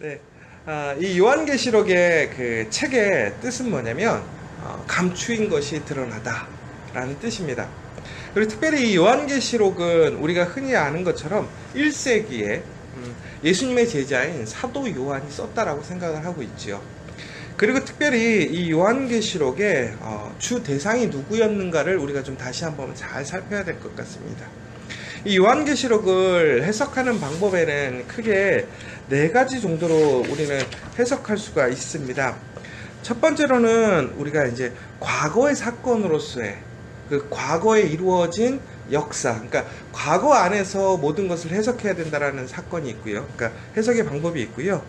네. 이 요한계시록의 그 책의 뜻은 뭐냐면 감추인 것이 드러나다 라는 뜻입니다. 그리고 특별히 이 요한계시록은 우리가 흔히 아는 것처럼 1세기에 예수님의 제자인 사도 요한이 썼다라고 생각을 하고 있지요. 그리고 특별히 이 요한계시록의 주 대상이 누구였는가를 우리가 좀 다시 한번 잘 살펴야 될 것 같습니다. 이 요한계시록을 해석하는 방법에는 크게 4가지 정도로 우리는 해석할 수가 있습니다. 첫 번째로는 우리가 이제 과거의 사건으로서의 그 과거에 이루어진 역사, 그러니까 과거 안에서 모든 것을 해석해야 된다라는 사건이 있고요. 그러니까 해석의 방법이 있고요.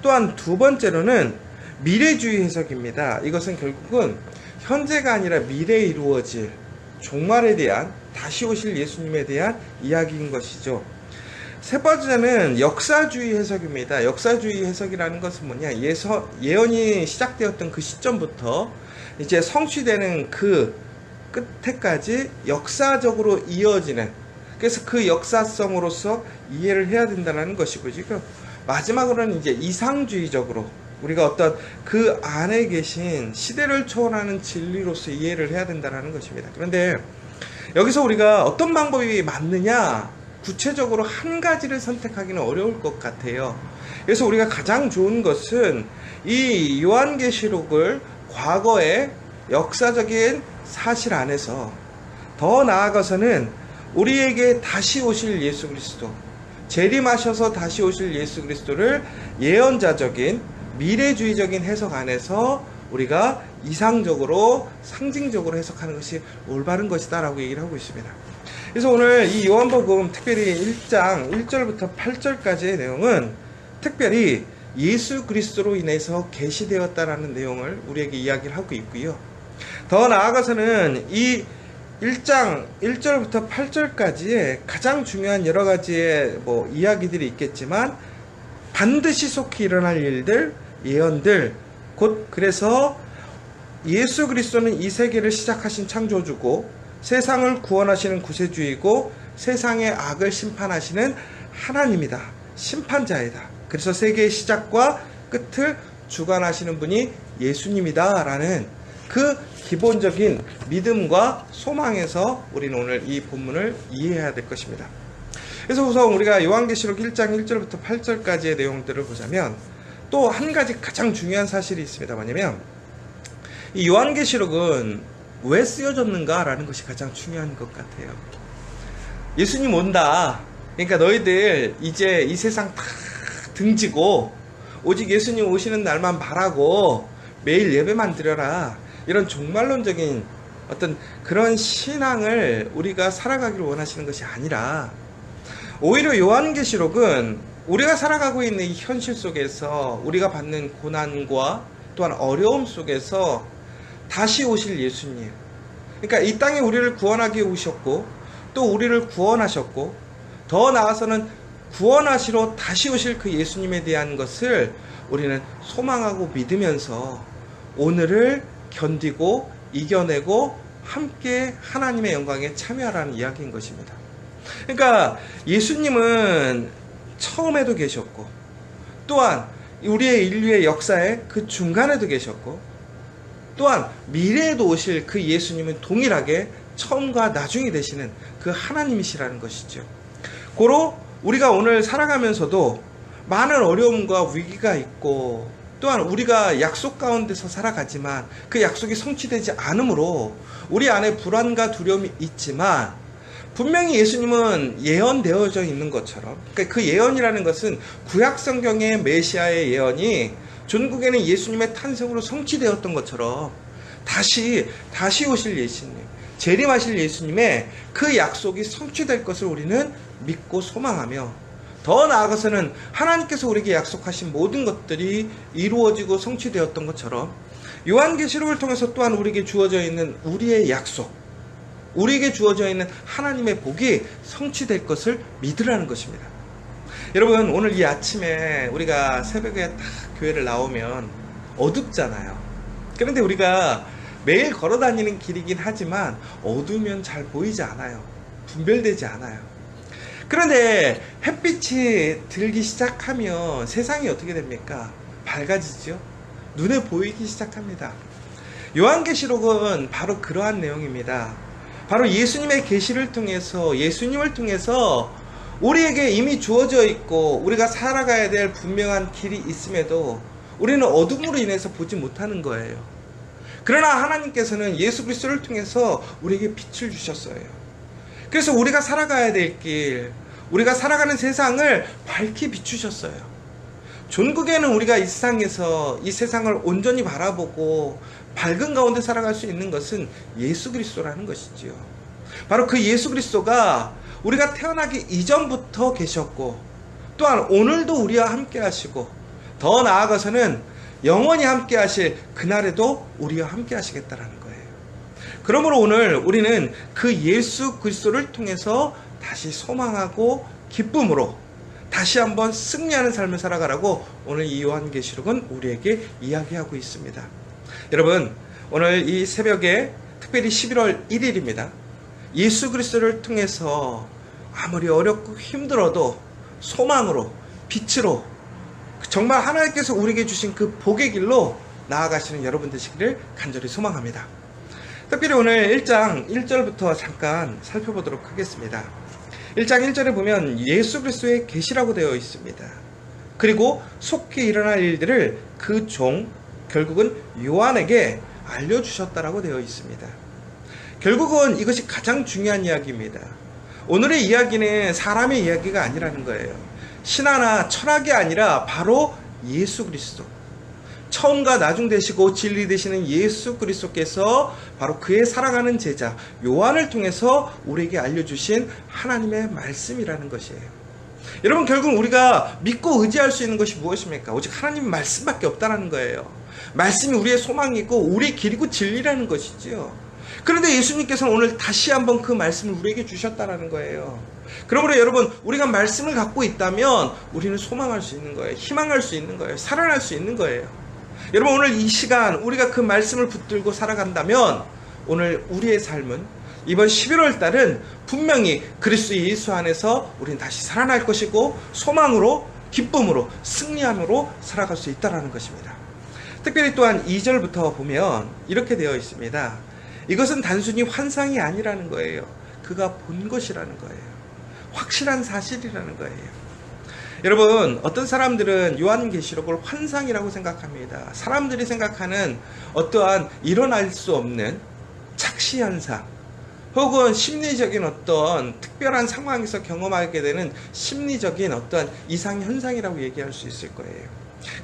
또한 두 번째로는 미래주의 해석입니다. 이것은 결국은 현재가 아니라 미래에 이루어질 종말에 대한, 다시 오실 예수님에 대한 이야기인 것이죠. 세 번째는 역사주의 해석입니다. 역사주의 해석이라는 것은 뭐냐? 예언이 시작되었던 그 시점부터 이제 성취되는 그 끝에까지 역사적으로 이어지는, 그래서 그 역사성으로서 이해를 해야 된다는 것이고, 지금 마지막으로는 이제 이상주의적으로 우리가 어떤 그 안에 계신 시대를 초월하는 진리로서 이해를 해야 된다는 것입니다. 그런데 여기서 우리가 어떤 방법이 맞느냐, 구체적으로 한 가지를 선택하기는 어려울 것 같아요. 그래서 우리가 가장 좋은 것은 이 요한계시록을 과거의 역사적인 사실 안에서, 더 나아가서는 우리에게 다시 오실 예수 그리스도, 재림하셔서 다시 오실 예수 그리스도를 예언자적인 미래주의적인 해석 안에서 우리가 이상적으로 상징적으로 해석하는 것이 올바른 것이다 라고 얘기를 하고 있습니다. 그래서 오늘 이 요한복음 특별히 1장 1절부터 8절까지의 내용은 특별히 예수 그리스도로 인해서 계시되었다라는 내용을 우리에게 이야기를 하고 있고요. 더 나아가서는 이 1장 1절부터 8절까지의 가장 중요한 여러 가지의 이야기들이 있겠지만, 반드시 속히 일어날 일들, 예언들, 곧 그래서 예수 그리스도는 이 세계를 시작하신 창조주고 세상을 구원하시는 구세주이고 세상의 악을 심판하시는 하나님이다, 심판자이다. 그래서 세계의 시작과 끝을 주관하시는 분이 예수님이다 라는 그 기본적인 믿음과 소망에서 우리는 오늘 이 본문을 이해해야 될 것입니다. 그래서 우선 우리가 요한계시록 1장 1절부터 8절까지의 내용들을 보자면 또 한 가지 가장 중요한 사실이 있습니다. 뭐냐면 이 요한계시록은 왜 쓰여졌는가 라는 것이 가장 중요한 것 같아요. 예수님 온다, 그러니까 너희들 이제 이 세상 다 등지고 오직 예수님 오시는 날만 바라고 매일 예배만 드려라, 이런 종말론적인 어떤 그런 신앙을 우리가 살아가기를 원하시는 것이 아니라, 오히려 요한계시록은 우리가 살아가고 있는 이 현실 속에서 우리가 받는 고난과 또한 어려움 속에서 다시 오실 예수님, 그러니까 이 땅에 우리를 구원하기 위해 오셨고 또 우리를 구원하셨고 더 나아가서는 구원하시러 다시 오실 그 예수님에 대한 것을 우리는 소망하고 믿으면서 오늘을 견디고 이겨내고 함께 하나님의 영광에 참여하라는 이야기인 것입니다. 그러니까 예수님은 처음에도 계셨고 또한 우리의 인류의 역사의 그 중간에도 계셨고 또한 미래에도 오실 그 예수님은 동일하게 처음과 나중이 되시는 그 하나님이시라는 것이죠. 고로 우리가 오늘 살아가면서도 많은 어려움과 위기가 있고 또한 우리가 약속 가운데서 살아가지만 그 약속이 성취되지 않으므로 우리 안에 불안과 두려움이 있지만, 분명히 예수님은 예언되어져 있는 것처럼, 그러니까 그 예언이라는 것은 구약 성경의 메시아의 예언이 전국에는 예수님의 탄생으로 성취되었던 것처럼 다시 오실 예수님, 재림하실 예수님의 그 약속이 성취될 것을 우리는 믿고 소망하며, 더 나아가서는 하나님께서 우리에게 약속하신 모든 것들이 이루어지고 성취되었던 것처럼 요한계시록을 통해서 또한 우리에게 주어져 있는 우리의 약속, 우리에게 주어져 있는 하나님의 복이 성취될 것을 믿으라는 것입니다. 여러분, 오늘 이 아침에 우리가 새벽에 딱 교회를 나오면 어둡잖아요. 그런데 우리가 매일 걸어 다니는 길이긴 하지만 어두우면 잘 보이지 않아요. 분별되지 않아요. 그런데 햇빛이 들기 시작하면 세상이 어떻게 됩니까? 밝아지죠. 눈에 보이기 시작합니다. 요한계시록은 바로 그러한 내용입니다. 바로 예수님의 계시를 통해서, 예수님을 통해서 우리에게 이미 주어져 있고 우리가 살아가야 될 분명한 길이 있음에도 우리는 어둠으로 인해서 보지 못하는 거예요. 그러나 하나님께서는 예수 그리스도를 통해서 우리에게 빛을 주셨어요. 그래서 우리가 살아가야 될 길, 우리가 살아가는 세상을 밝히 비추셨어요. 존국에는 우리가 이 세상에서 이 세상을 온전히 바라보고 밝은 가운데 살아갈 수 있는 것은 예수 그리스도라는 것이지요. 바로 그 예수 그리스도가 우리가 태어나기 이전부터 계셨고 또한 오늘도 우리와 함께 하시고 더 나아가서는 영원히 함께 하실 그날에도 우리와 함께 하시겠다라는 거예요. 그러므로 오늘 우리는 그 예수 그리스도를 통해서 다시 소망하고 기쁨으로 다시 한번 승리하는 삶을 살아가라고 오늘 이 요한계시록은 우리에게 이야기하고 있습니다. 여러분, 오늘 이 새벽에 특별히 11월 1일입니다. 예수 그리스도를 통해서 아무리 어렵고 힘들어도 소망으로, 빛으로 정말 하나님께서 우리에게 주신 그 복의 길로 나아가시는 여러분 되시기를 간절히 소망합니다. 특별히 오늘 1장 1절부터 잠깐 살펴보도록 하겠습니다. 1장 1절에 보면 예수 그리스도의 계시라고 되어 있습니다. 그리고 속히 일어날 일들을 그 종 결국은 요한에게 알려주셨다라고 되어 있습니다. 결국은 이것이 가장 중요한 이야기입니다. 오늘의 이야기는 사람의 이야기가 아니라는 거예요. 신화나 철학이 아니라 바로 예수 그리스도, 처음과 나중 되시고 진리 되시는 예수 그리스도께서 바로 그의 살아가는 제자 요한을 통해서 우리에게 알려주신 하나님의 말씀이라는 것이에요. 여러분, 결국 우리가 믿고 의지할 수 있는 것이 무엇입니까? 오직 하나님 말씀밖에 없다는 거예요. 말씀이 우리의 소망이고 우리의 길이고 진리라는 것이지요. 그런데 예수님께서는 오늘 다시 한번 그 말씀을 우리에게 주셨다는 거예요. 그러므로 여러분, 우리가 말씀을 갖고 있다면 우리는 소망할 수 있는 거예요. 희망할 수 있는 거예요. 살아날 수 있는 거예요. 여러분, 오늘 이 시간 우리가 그 말씀을 붙들고 살아간다면 오늘 우리의 삶은 이번 11월 달은 분명히 그리스도 예수 안에서 우리는 다시 살아날 것이고 소망으로, 기쁨으로, 승리함으로 살아갈 수 있다는 것입니다. 특별히 또한 2절부터 보면 이렇게 되어 있습니다. 이것은 단순히 환상이 아니라는 거예요. 그가 본 것이라는 거예요. 확실한 사실이라는 거예요. 여러분, 어떤 사람들은 요한계시록을 환상이라고 생각합니다. 사람들이 생각하는 어떠한 일어날 수 없는 착시현상 혹은 심리적인 어떤 특별한 상황에서 경험하게 되는 심리적인 어떠한 이상현상이라고 얘기할 수 있을 거예요.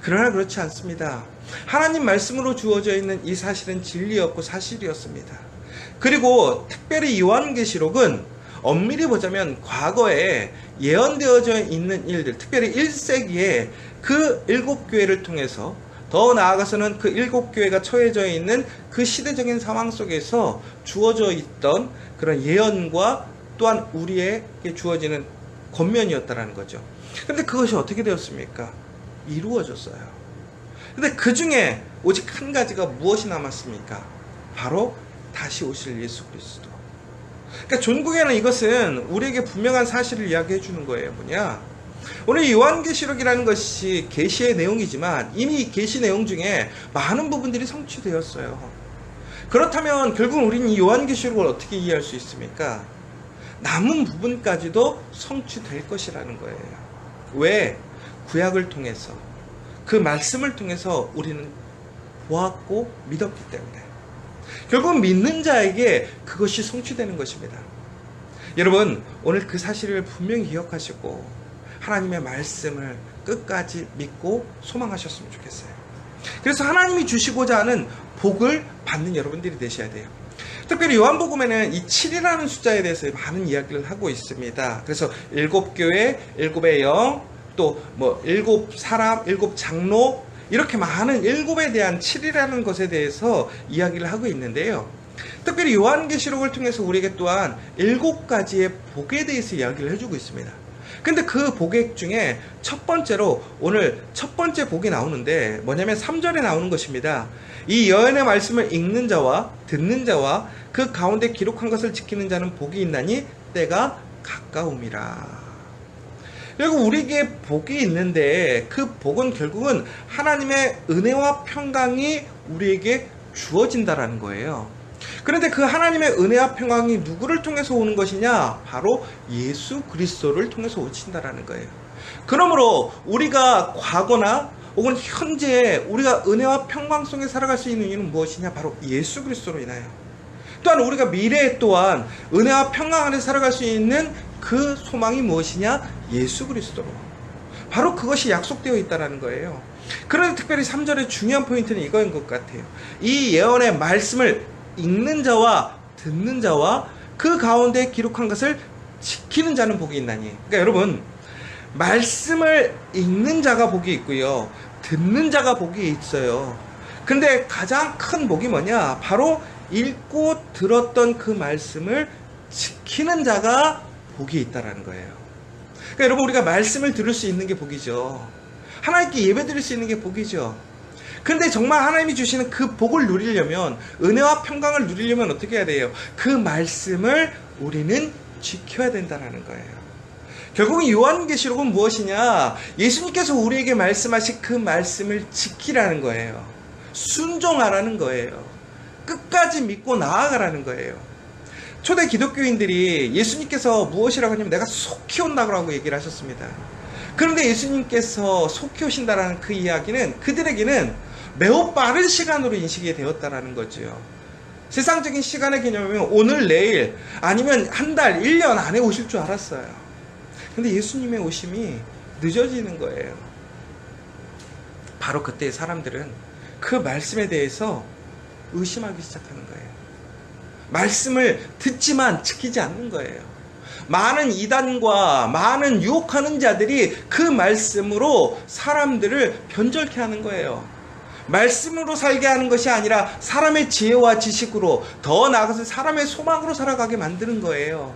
그러나 그렇지 않습니다. 하나님 말씀으로 주어져 있는 이 사실은 진리였고 사실이었습니다. 그리고 특별히 요한계시록은 엄밀히 보자면 과거에 예언되어져 있는 일들, 특별히 1세기에 그 7교회를 통해서 더 나아가서는 그 7교회가 처해져 있는 그 시대적인 상황 속에서 주어져 있던 그런 예언과 또한 우리에게 주어지는 권면이었다는 거죠. 그런데 그것이 어떻게 되었습니까? 이루어졌어요. 근데 그 중에 오직 한 가지가 무엇이 남았습니까? 바로 다시 오실 예수 그리스도. 그러니까 존국에는 이것은 우리에게 분명한 사실을 이야기해 주는 거예요. 뭐냐? 오늘 요한계시록이라는 것이 계시의 내용이지만 이미 이 계시 내용 중에 많은 부분들이 성취되었어요. 그렇다면 결국 우리는 이 요한계시록을 어떻게 이해할 수 있습니까? 남은 부분까지도 성취될 것이라는 거예요. 왜? 구약을 통해서 그 말씀을 통해서 우리는 보았고 믿었기 때문에 결국 믿는 자에게 그것이 성취되는 것입니다. 여러분, 오늘 그 사실을 분명히 기억하시고 하나님의 말씀을 끝까지 믿고 소망하셨으면 좋겠어요. 그래서 하나님이 주시고자 하는 복을 받는 여러분들이 되셔야 돼요. 특별히 요한복음에는 이 7이라는 숫자에 대해서 많은 이야기를 하고 있습니다. 그래서 7교회, 7의 영, 또 뭐 7사람, 7장로, 이렇게 많은 7에 대한 7이라는 것에 대해서 이야기를 하고 있는데요. 특별히 요한계시록을 통해서 우리에게 또한 7가지의 복에 대해서 이야기를 해주고 있습니다. 근데 그 복액 중에 첫 번째로 오늘 첫 번째 복이 나오는데 뭐냐면 3절에 나오는 것입니다. 이 여인의 말씀을 읽는 자와 듣는 자와 그 가운데 기록한 것을 지키는 자는 복이 있나니 때가 가까움이라. 결국 우리에게 복이 있는데 그 복은 결국은 하나님의 은혜와 평강이 우리에게 주어진다라는 거예요. 그런데 그 하나님의 은혜와 평강이 누구를 통해서 오는 것이냐? 바로 예수 그리스도를 통해서 오신다라는 거예요. 그러므로 우리가 과거나 혹은 현재에 우리가 은혜와 평강 속에 살아갈 수 있는 이유는 무엇이냐? 바로 예수 그리스도로 인하여. 또한 우리가 미래에 또한 은혜와 평강 안에 살아갈 수 있는 그 소망이 무엇이냐? 예수 그리스도로. 바로 그것이 약속되어 있다는 거예요. 그런데 특별히 3절의 중요한 포인트는 이거인 것 같아요. 이 예언의 말씀을 읽는 자와 듣는 자와 그 가운데 기록한 것을 지키는 자는 복이 있나니. 그러니까 여러분, 말씀을 읽는 자가 복이 있고요, 듣는 자가 복이 있어요. 근데 가장 큰 복이 뭐냐? 바로 읽고 들었던 그 말씀을 지키는 자가 복이 있다라는 거예요. 그러니까 여러분, 우리가 말씀을 들을 수 있는 게 복이죠. 하나님께 예배 드릴 수 있는 게 복이죠. 근데 정말 하나님이 주시는 그 복을 누리려면, 은혜와 평강을 누리려면 어떻게 해야 돼요? 그 말씀을 우리는 지켜야 된다는 거예요. 결국 요한계시록은 무엇이냐? 예수님께서 우리에게 말씀하신 그 말씀을 지키라는 거예요. 순종하라는 거예요. 끝까지 믿고 나아가라는 거예요. 초대 기독교인들이 예수님께서 무엇이라고 하냐면 내가 속히 온다고 얘기를 하셨습니다. 그런데 예수님께서 속히 오신다라는 그 이야기는 그들에게는 매우 빠른 시간으로 인식이 되었다라는 거죠. 세상적인 시간의 개념이면 오늘, 내일, 아니면 한 달, 1년 안에 오실 줄 알았어요. 근데 예수님의 오심이 늦어지는 거예요. 바로 그때 사람들은 그 말씀에 대해서 의심하기 시작하는 거예요. 말씀을 듣지만 지키지 않는 거예요. 많은 이단과 많은 유혹하는 자들이 그 말씀으로 사람들을 변절케 하는 거예요. 말씀으로 살게 하는 것이 아니라 사람의 지혜와 지식으로, 더 나아가서 사람의 소망으로 살아가게 만드는 거예요.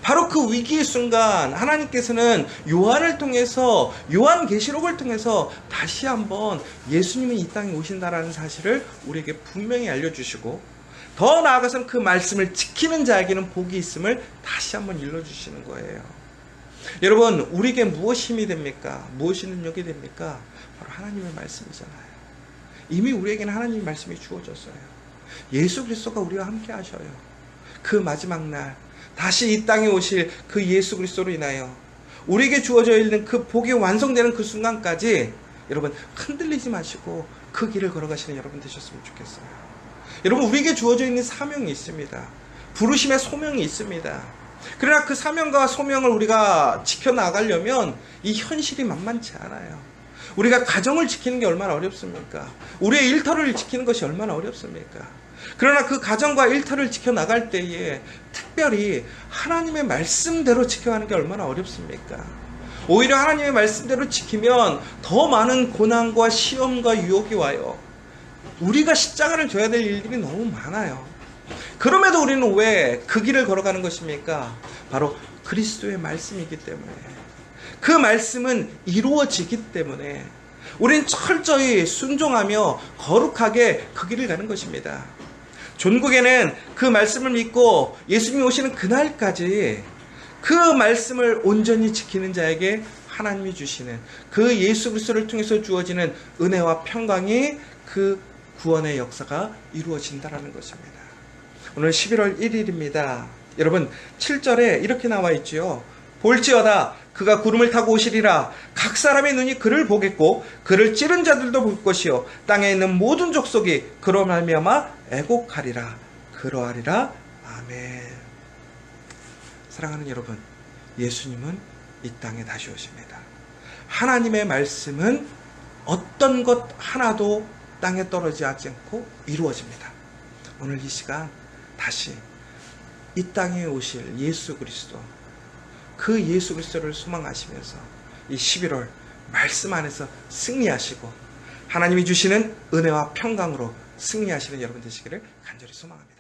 바로 그 위기의 순간 하나님께서는 요한을 통해서, 요한계시록을 통해서 다시 한번 예수님이 이 땅에 오신다라는 사실을 우리에게 분명히 알려주시고, 더 나아가서는 그 말씀을 지키는 자에게는 복이 있음을 다시 한번 일러주시는 거예요. 여러분, 우리에게 무엇이 힘이 됩니까? 무엇이 능력이 됩니까? 바로 하나님의 말씀이잖아요. 이미 우리에게는 하나님의 말씀이 주어졌어요. 예수 그리스도가 우리와 함께 하셔요. 그 마지막 날 다시 이 땅에 오실 그 예수 그리스도로 인하여 우리에게 주어져 있는 그 복이 완성되는 그 순간까지 여러분 흔들리지 마시고 그 길을 걸어가시는 여러분 되셨으면 좋겠어요. 여러분, 우리에게 주어져 있는 사명이 있습니다. 부르심의 소명이 있습니다. 그러나 그 사명과 소명을 우리가 지켜나가려면 이 현실이 만만치 않아요. 우리가 가정을 지키는 게 얼마나 어렵습니까? 우리의 일터를 지키는 것이 얼마나 어렵습니까? 그러나 그 가정과 일터를 지켜나갈 때에 특별히 하나님의 말씀대로 지켜가는 게 얼마나 어렵습니까? 오히려 하나님의 말씀대로 지키면 더 많은 고난과 시험과 유혹이 와요. 우리가 십자가를 져야 될 일들이 너무 많아요. 그럼에도 우리는 왜 그 길을 걸어가는 것입니까? 바로 그리스도의 말씀이기 때문에, 그 말씀은 이루어지기 때문에 우리는 철저히 순종하며 거룩하게 그 길을 가는 것입니다. 존국에는 그 말씀을 믿고 예수님이 오시는 그날까지 그 말씀을 온전히 지키는 자에게 하나님이 주시는 그 예수 그리스도를 통해서 주어지는 은혜와 평강이 그 구원의 역사가 이루어진다는 것입니다. 오늘 11월 1일입니다. 여러분, 7절에 이렇게 나와 있지요. 볼지어다 그가 구름을 타고 오시리라. 각 사람의 눈이 그를 보겠고 그를 찌른 자들도 볼 것이요 땅에 있는 모든 족속이 그로 말미암아 애곡하리라. 그러하리라. 아멘. 사랑하는 여러분, 예수님은 이 땅에 다시 오십니다. 하나님의 말씀은 어떤 것 하나도 땅에 떨어지지 않고 이루어집니다. 오늘 이 시간 다시 이 땅에 오실 예수 그리스도, 그 예수 그리스도를 소망하시면서 이 11월 말씀 안에서 승리하시고 하나님이 주시는 은혜와 평강으로 승리하시는 여러분 되시기를 간절히 소망합니다.